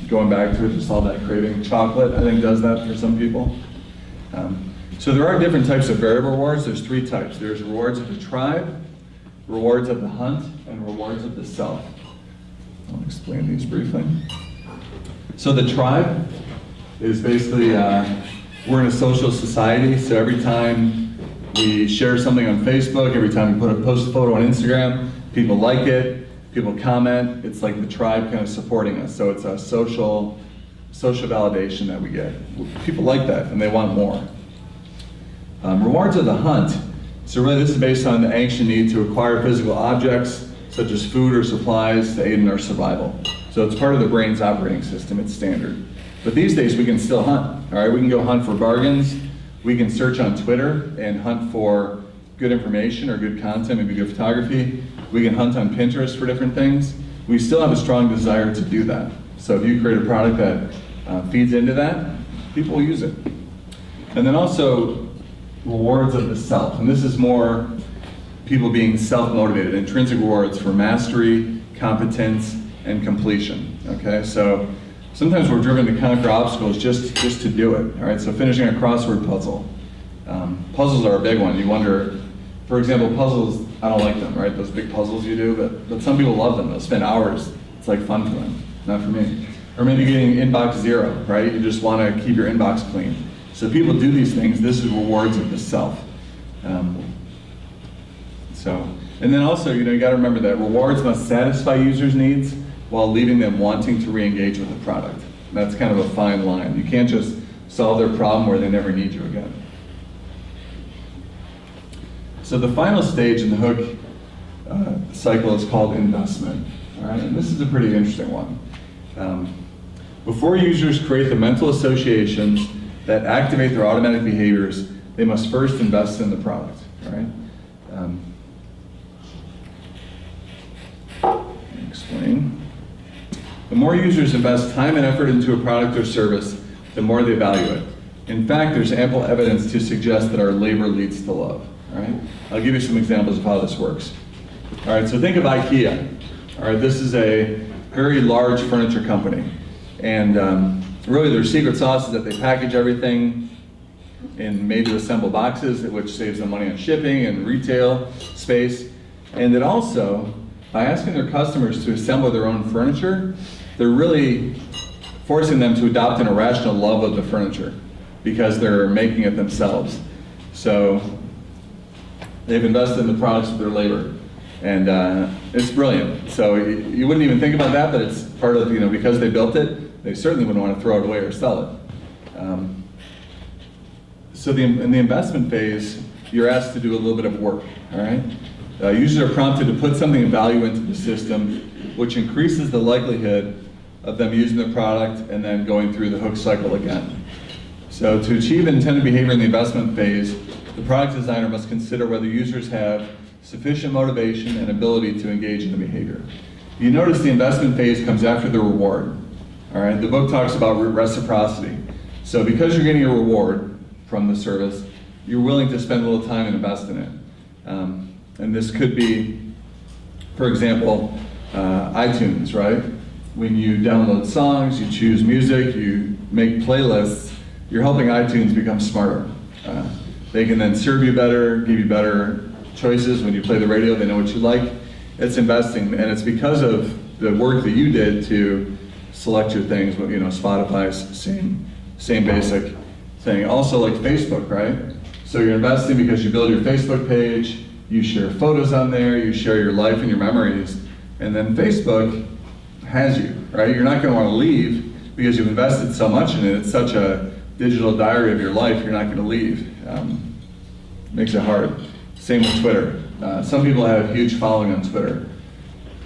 going back to it to solve that craving. Chocolate, I think, does that for some people. So there are different types of variable rewards. There's 3 types. There's rewards of the tribe, rewards of the hunt, and rewards of the self. I'll explain these briefly. So the tribe is basically, we're in a social society, so every time we share something on Facebook, every time we post a photo on Instagram, people like it, people comment, it's like the tribe kind of supporting us. So it's a social validation that we get. People like that, and they want more. Rewards of the hunt. So really this is based on the ancient need to acquire physical objects, such as food or supplies, to aid in our survival. So it's part of the brain's operating system, it's standard. But these days we can still hunt, all right? We can go hunt for bargains, we can search on Twitter and hunt for good information or good content, maybe good photography. We can hunt on Pinterest for different things. We still have a strong desire to do that. So if you create a product that feeds into that, people will use it. And then also, rewards of the self. And this is more people being self-motivated, intrinsic rewards for mastery, competence, and completion, okay? So sometimes we're driven to conquer obstacles just to do it, all right? So finishing a crossword puzzle. Puzzles are a big one. You wonder, for example, puzzles, I don't like them, right? Those big puzzles you do, but some people love them. They'll spend hours. It's like fun for them, not for me. Or maybe getting inbox 0, right? You just want to keep your inbox clean. So people do these things. This is rewards of the self. And then also, you got to remember that rewards must satisfy users' needs while leaving them wanting to re-engage with the product. And that's kind of a fine line. You can't just solve their problem where they never need you again. So the final stage in the hook cycle is called investment. All right, and this is a pretty interesting one. Before users create the mental associations that activate their automatic behaviors, they must first invest in the product. All right. Let me explain. The more users invest time and effort into a product or service, the more they value it. In fact, there's ample evidence to suggest that our labor leads to love. All right? I'll give you some examples of how this works. All right, so think of IKEA. All right, this is a very large furniture company. And really their secret sauce is that they package everything in made-to-assemble boxes, which saves them money on shipping and retail space. And then also, by asking their customers to assemble their own furniture, they're really forcing them to adopt an irrational love of the furniture because they're making it themselves. So they've invested in the products with their labor. And it's brilliant. So you wouldn't even think about that, but it's part of, because they built it, they certainly wouldn't want to throw it away or sell it. So in the investment phase, you're asked to do a little bit of work, all right? Users are prompted to put something of value into the system, which increases the likelihood of them using the product and then going through the hook cycle again. So to achieve intended behavior in the investment phase, the product designer must consider whether users have sufficient motivation and ability to engage in the behavior. You notice the investment phase comes after the reward. All right, the book talks about reciprocity. So because you're getting a reward from the service, you're willing to spend a little time and invest in it. And this could be, for example, iTunes, right? When you download songs, you choose music, you make playlists, you're helping iTunes become smarter. They can then serve you better, give you better choices. When you play the radio, they know what you like. It's investing, and it's because of the work that you did to select your things. Spotify's same basic thing. Also, like Facebook, right? So you're investing because you build your Facebook page, you share photos on there, you share your life and your memories, and then Facebook has you, right? You're not going to want to leave because you've invested so much in it. It's such a digital diary of your life. You're not going to leave. Makes it hard. Same with Twitter. Some people have a huge following on Twitter.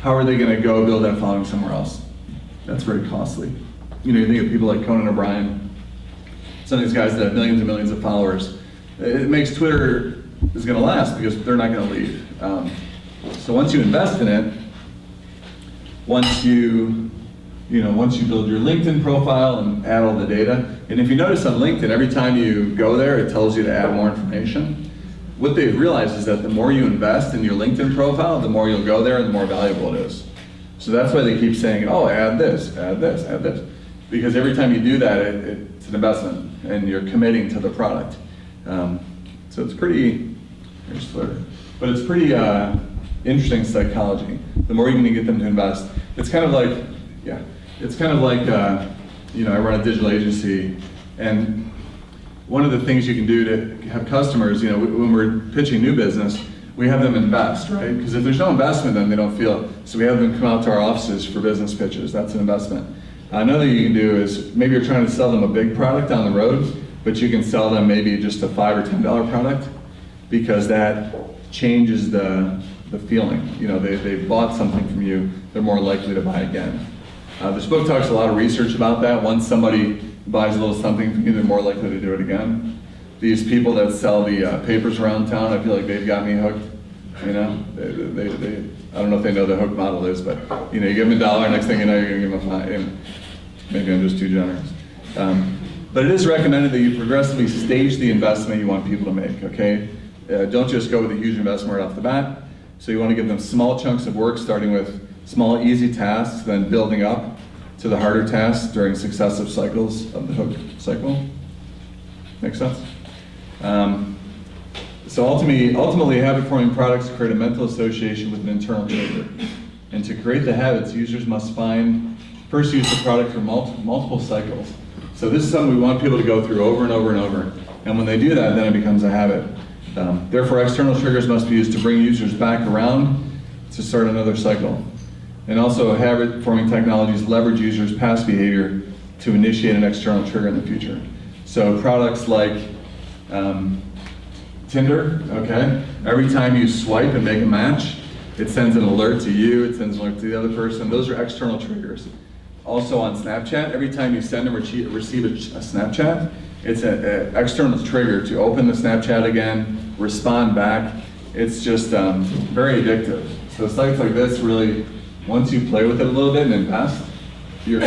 How are they going to go build that following somewhere else? That's very costly. You think of people like Conan O'Brien, some of these guys that have millions and millions of followers. It makes Twitter is going to last because they're not going to leave. So once you invest in it, once you once you build your LinkedIn profile and add all the data, and if you notice on LinkedIn, every time you go there, it tells you to add more information. What they've realized is that the more you invest in your LinkedIn profile, the more you'll go there and the more valuable it is. So that's why they keep saying, oh, add this, add this, add this. Because every time you do that, it's an investment and you're committing to the product. So it's pretty, here's Twitter, but it's pretty interesting psychology. The more you can get them to invest, it's kind of like, I run a digital agency, and one of the things you can do to have customers, when we're pitching new business, we have them invest, right? Because if there's no investment, then they don't feel it. So we have them come out to our offices for business pitches. That's an investment. Another thing you can do is maybe you're trying to sell them a big product down the road, but you can sell them maybe just a $5 or $10 product, because that changes the feeling. They bought something from you, they're more likely to buy again. This book talks a lot of research about that. Once somebody buys a little something from you, they're more likely to do it again. These people that sell the papers around town, I feel like they've got me hooked. They I don't know if they know the hook model is, but you give them $1, next thing you know, you're gonna give them a 5. Maybe I'm just too generous. But it is recommended that you progressively stage the investment you want people to make, okay? Don't just go with a huge investment right off the bat. So you want to give them small chunks of work, starting with small, easy tasks, then building up to the harder tasks during successive cycles of the hook cycle. Make sense? So ultimately, habit-forming products create a mental association with an internal trigger. And to create the habits, users must first use the product for multiple cycles. So this is something we want people to go through over and over and over. And when they do that, then it becomes a habit. Therefore, external triggers must be used to bring users back around to start another cycle. And also, habit-forming technologies leverage users' past behavior to initiate an external trigger in the future. So products like Tinder, okay? Every time you swipe and make a match, it sends an alert to you, it sends an alert to the other person. Those are external triggers. Also on Snapchat, every time you send and receive a Snapchat, it's an external trigger to open the Snapchat again, respond back. It's just very addictive. So sites like this really, once you play with it a little bit and invest, you're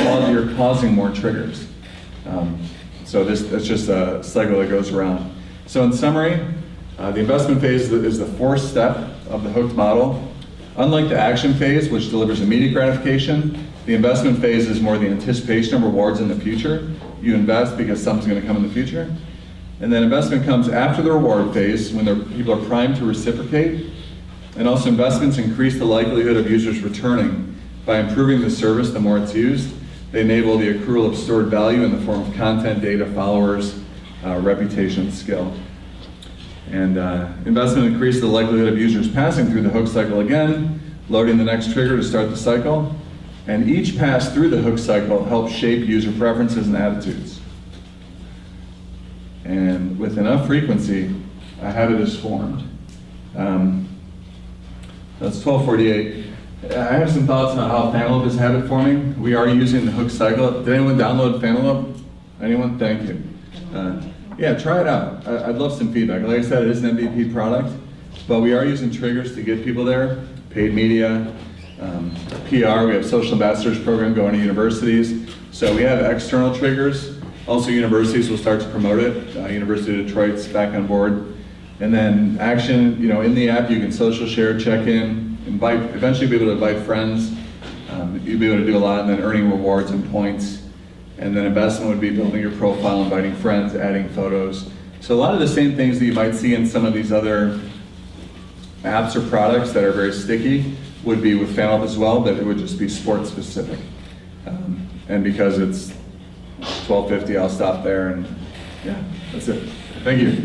causing more triggers. So that's just a cycle that goes around. So in summary, the investment phase is the fourth step of the hooked model. Unlike the action phase, which delivers immediate gratification, the investment phase is more the anticipation of rewards in the future. You invest because something's going to come in the future. And then investment comes after the reward phase, when people are primed to reciprocate. And also investments increase the likelihood of users returning. By improving the service, the more it's used, they enable the accrual of stored value in the form of content, data, followers, reputation, skill. And investment increases the likelihood of users passing through the hook cycle again, loading the next trigger to start the cycle. And each pass through the hook cycle helps shape user preferences and attitudes. And with enough frequency, a habit is formed. That's 1248. I have some thoughts on how Fantelope is habit forming. We are using the hook cycle. Did anyone download Fantelope? Anyone? Thank you. Yeah, try it out. I'd love some feedback. Like I said, it is an MVP product, but we are using triggers to get people there. Paid media, PR, we have social ambassadors program going to universities. So we have external triggers. Also universities will start to promote it. University of Detroit's back on board. And then action, in the app you can social share, check in, eventually be able to invite friends. You'll be able to do a lot, and then earning rewards and points. And then investment would be building your profile, inviting friends, adding photos. So a lot of the same things that you might see in some of these other apps or products that are very sticky would be with Fantelope as well, but it would just be sports specific. And because it's 12:50, I'll stop there, and yeah, that's it. Thank you.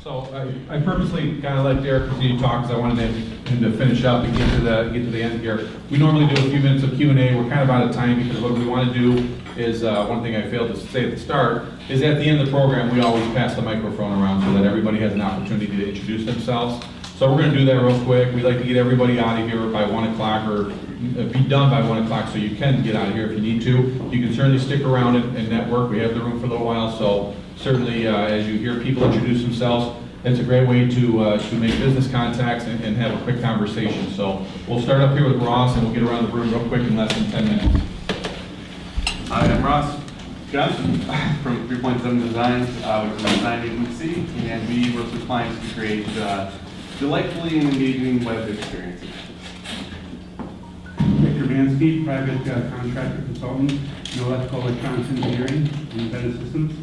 So I purposely kind of let Derek continue to talk, because I wanted him to finish up and get to the end here. We normally do a few minutes of Q&A. We're kind of out of time, because what we want to do is, one thing I failed to say at the start, is at the end of the program, we always pass the microphone around so that everybody has an opportunity to introduce themselves. So we're going to do that real quick. We'd like to get everybody out of here by 1 o'clock, or be done by 1 o'clock, so you can get out of here if you need to. You can certainly stick around and network. We have the room for a little while, so certainly as you hear people introduce themselves, it's a great way to make business contacts and have a quick conversation. So we'll start up here with Ross, and we'll get around the room real quick in less than 10 minutes. Hi, I'm Ross Johnson from 3.7 Designs, which is a design agency, and we work with clients to create delightfully and engaging web experiences. Victor Vansky, private contractor consultant in electrical electronics engineering and embedded systems.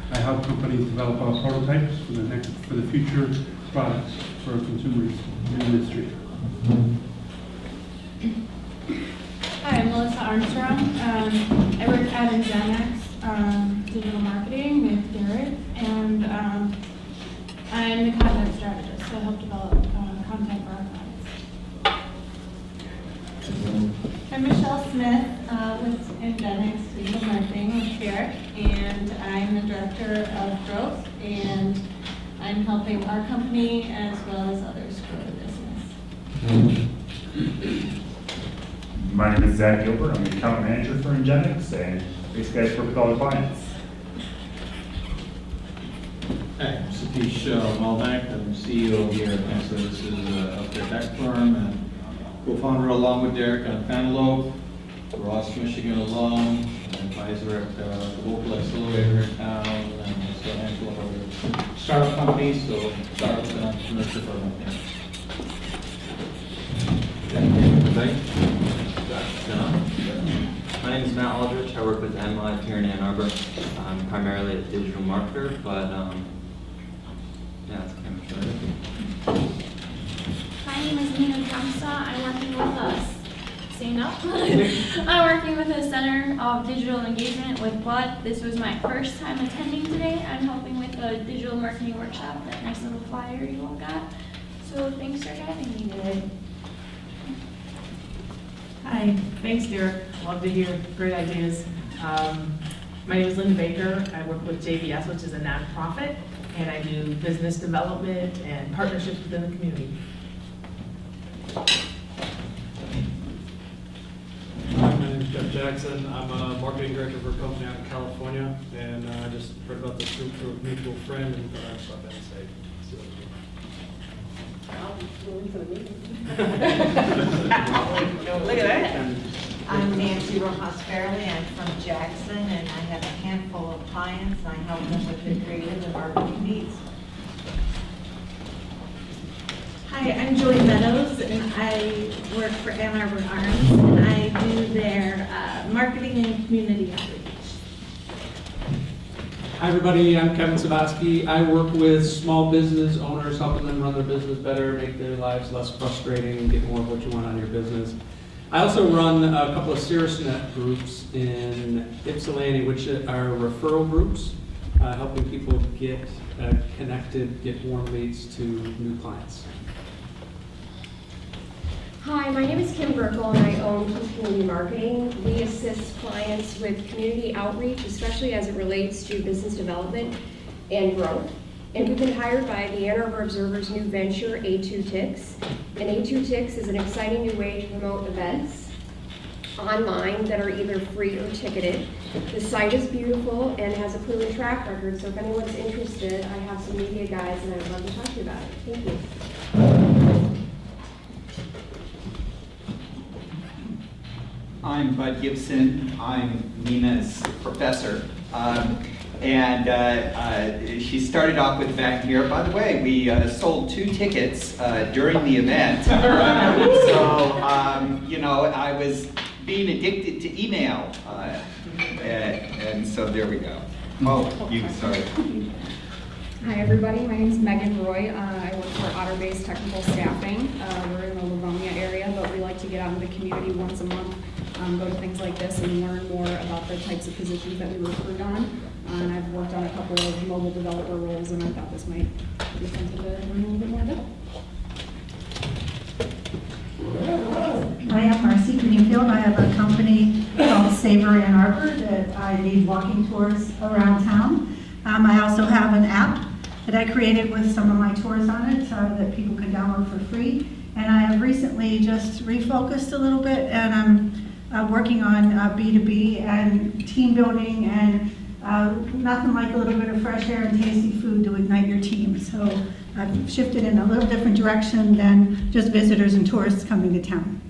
I help companies develop prototypes for the future products for consumers in the industry. Hi, I'm Melissa Armstrong. I work at Ingenex, digital marketing with Derek, and I'm the content strategist, so I help develop content for our clients. I'm Michelle Smith with Ingenex Digital Marketing with Derek, and I'm the Director of Growth, and I'm helping our company as well as others grow the business. My name is Zach Gilbert. I'm the account manager for Ingenex, and basically I just work with all the clients. Hi, I'm Satish Malbank. I'm CEO here at Tech Services, a healthcare tech firm, and co-founder along with Derek on Fantelope, Ross, Michigan alum, advisor at the local accelerator in town, and also a handful of other startup companies, so startups and entrepreneurship are my thing. My name is Matt Aldrich. I work with MLive here in Ann Arbor. I'm primarily a digital marketer, but yeah, that's kind of sure. My name is Nina Kamsa. I'm working with I'm working with the Center of Digital Engagement with Bud. This was my first time attending today. I'm helping with a digital marketing workshop, that nice little flyer you all got. So thanks for having me today. Hi, thanks Derek. Love to hear great ideas. My name is Linda Baker. I work with JBS, which is a nonprofit, and I do business development and partnerships within the community. Hi, my name is Jeff Jackson. I'm a marketing director for a company out in California, and I just heard about this group through a mutual friend and thought I'd stop in and say, see what Look at that. I'm Nancy Rojas Fairley. I'm from Jackson, and I have a handful of clients. I help them with their creative and marketing needs. Hi, I'm Julie Meadows, and I work for Ann Arbor Arms, and I do their marketing and community outreach. Hi everybody, I'm Kevin Sabowski. I work with small business owners, helping them run their business better, make their lives less frustrating, and get more of what you want out of your business. I also run a couple of SiriusNet groups in Ypsilanti, which are referral groups, helping people get connected, get warm leads to new clients. Hi, my name is Kim Burkle, and I own Community Marketing. We assist clients with community outreach, especially as it relates to business development and growth. And we've been hired by the Ann Arbor Observer's new venture, A2Tix. And A2Tix is an exciting new way to promote events online that are either free or ticketed. The site is beautiful and has a proven track record, so if anyone's interested, I have some media guys and I'd love to talk to you about it. Thank you. I'm Bud Gibson. I'm Nina's professor. She started off with back here. By the way, we sold 2 tickets during the event. So, you know, I was being addicted to email. And so there we go. Oh, you, sorry. Hi everybody, my name is Megan Roy. I work for Otter-Based Technical Staffing. We're in the Livonia area, but we like to get out in the community once a month, go to things like this and learn more about the types of positions that we recruit on. And I've worked on a couple of mobile developer roles, and I thought this might be something to learn a little bit more about. Hi, I'm Marcy Greenfield. I have a company called Savor Ann Arbor that I lead walking tours around town. I also have an app that I created with some of my tours on it that people can download for free. And I have recently just refocused a little bit, and I'm working on B2B and team building, and nothing like a little bit of fresh air and tasty food to ignite your team. marketing. So I've shifted in a little different direction than just visitors and tourists coming to town.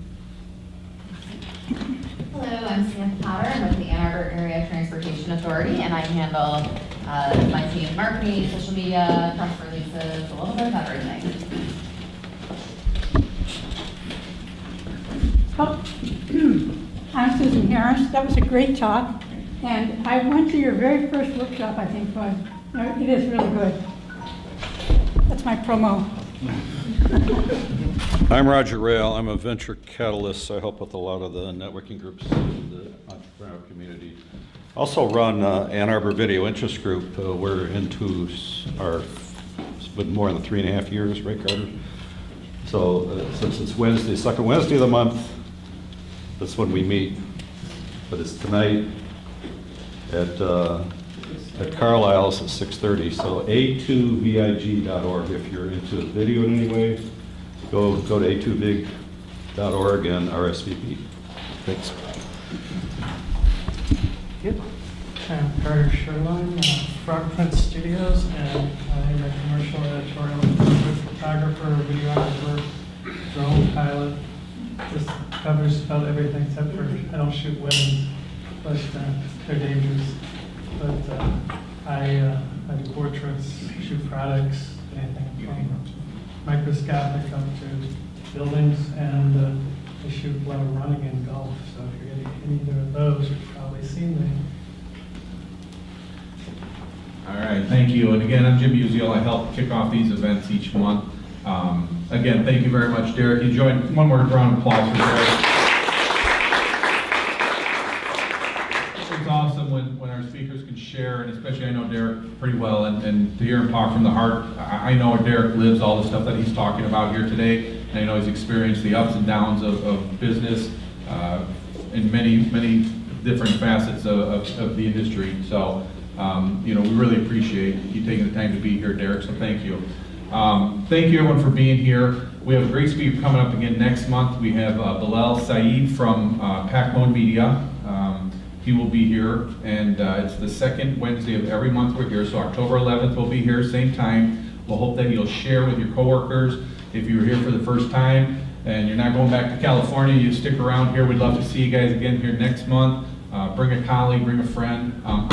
Hello, I'm Samantha Potter. I'm with the Ann Arbor Area Transportation Authority, and I handle my team's marketing, social media, press releases, a little bit of everything. I'm Susan Harris. That was a great talk. And I went to your very first workshop, I think, but it is really good. That's my promo. I'm Roger Rail. I'm a venture catalyst. I help with a lot of the networking groups in the entrepreneurial community. Also run Ann Arbor Video Interest Group. We're into our, it's been more than 3.5 years, right, Carter? So since it's Wednesday, second Wednesday of the month, that's when we meet. But it's tonight at Carlisle's at 6:30. So a2vig.org. If you're into video in any way, go to a2vig.org and RSVP. Thanks. Yep. I'm Carter Sherline, Frog Print Studios, and I'm a commercial editorial and corporate photographer, videographer, drone pilot. Just covers about everything except for I don't shoot women, but they're dangerous. But I do portraits, shoot products, anything from microscopic up to buildings, and I shoot a lot of running and golf. So if you're getting either of those, you've probably seen me. All right, thank you. And again, I'm Jim Uziel. I help kick off these events each month. Again, thank you very much, Derek. You joined. One more round of applause for Derek. It's awesome when our speakers can share, and especially I know Derek pretty well, and to hear him talk from the heart. I know Derek lives all the stuff that he's talking about here today, and I know he's experienced the ups and downs of business in many different facets of the industry. So, we really appreciate you taking the time to be here, Derek, so thank you. Thank you everyone for being here. We have a great speaker coming up again next month. We have Bilal Saeed from Packmode Media. He will be here, and it's the second Wednesday of every month we're here, so October 11th we'll be here, same time. We'll hope that you'll share with your coworkers. If you're here for the first time and you're not going back to California, you stick around here. We'd love to see you guys again here next month. Bring a colleague, bring a friend. On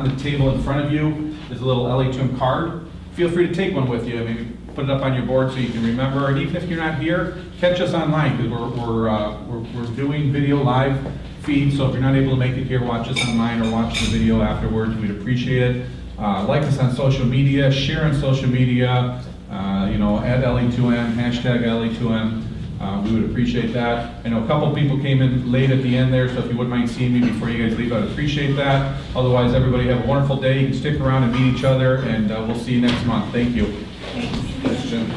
the table in front of you is a little LA2M card. Feel free to take one with you. Maybe put it up on your board so you can remember. And even if you're not here, catch us online because we're doing video live feed. So if you're not able to make it here, watch us online or watch the video afterwards. We'd appreciate it. Like us on social media, share on social media. At LA2M, hashtag LA2M. We would appreciate that. I know a couple people came in late at the end there, so if you wouldn't mind seeing me before you guys leave, I'd appreciate that. Otherwise, everybody have a wonderful day. You can stick around and meet each other, and we'll see you next month. Thank you. Thanks. Thanks, Jim.